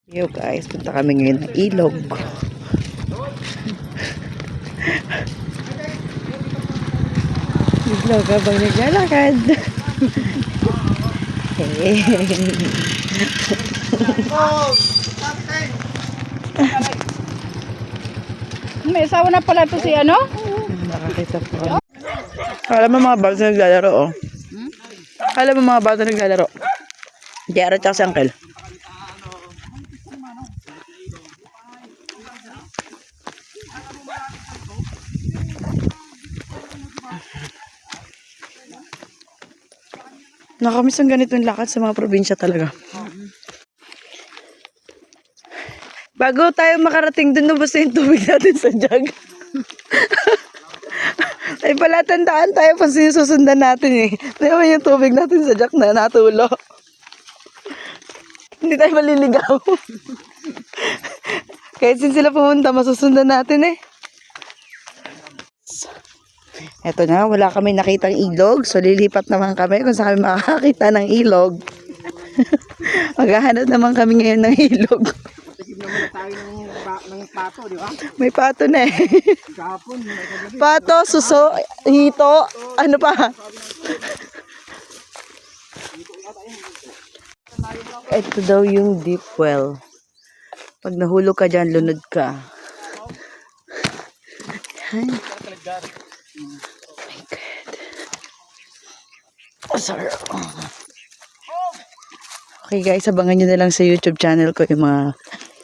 Yo guys, punta kami ngayon ng ilog. Ilog habang naglalakad. May asawa na pala to si ano? Nakakita po. Alam mo mga bata naglalaro, oh. Alam mo mga bata naglalaro. Diara tsaka si Uncle. Nakamiss ang ganitong lakad sa mga probinsya talaga. Bago tayo makarating dun, nubos na yung tubig natin sa jug. Ay pala, tandaan tayo pa sinusundan natin eh. Di ba yung tubig natin sa jug na natulo? Hindi tayo maliligaw. Kahit sin sila pumunta, masusundan natin eh. Eto na, wala kami nakitang ilog. So lilipat naman kami kung saan kami makakakita ng ilog. Maghahanap naman kami ngayon ng ilog. Tignan muna tayo ng pato, di ba? May pato na eh. Kahapon, Pato, suso, hito, ano pa? Ito daw yung deep well. Pag nahulog ka dyan, lunod ka. Ay. Oh my God. Oh, sorry. Okay guys, abangan nyo na lang sa YouTube channel ko yung mga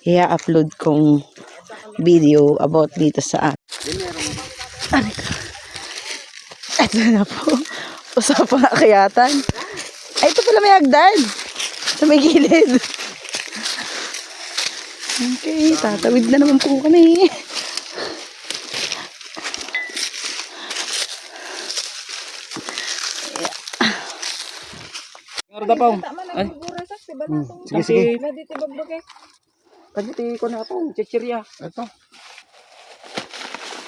i-upload kong video about dito sa ano ka? Ito na po. Usapang akayatan. Ay, ito pala may hagdan. Sa may gilid. Okay, tatawid na naman po kami. Meron na pong. Ay. Sige, sige. Pagiti ko na ito, chichirya. Ito.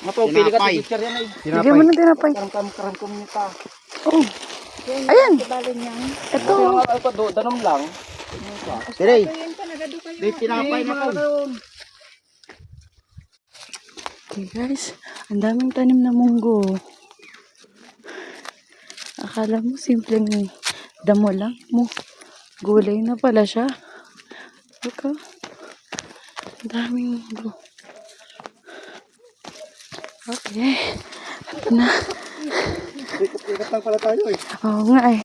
Mato, pili ka ito, chichirya na eh. Bigyan mo na tinapay. Karam-karam ta. Oh. Ayan. Ito. Ito, danom lang. Tiray. Di tinapay na po. Okay guys, ang daming tanim na munggo. Akala mo simpleng damo lang mo. Gulay na pala siya. Look, oh. Ang daming munggo. Okay. Ito na. Ikot-ikot lang pala tayo eh. Oo nga eh.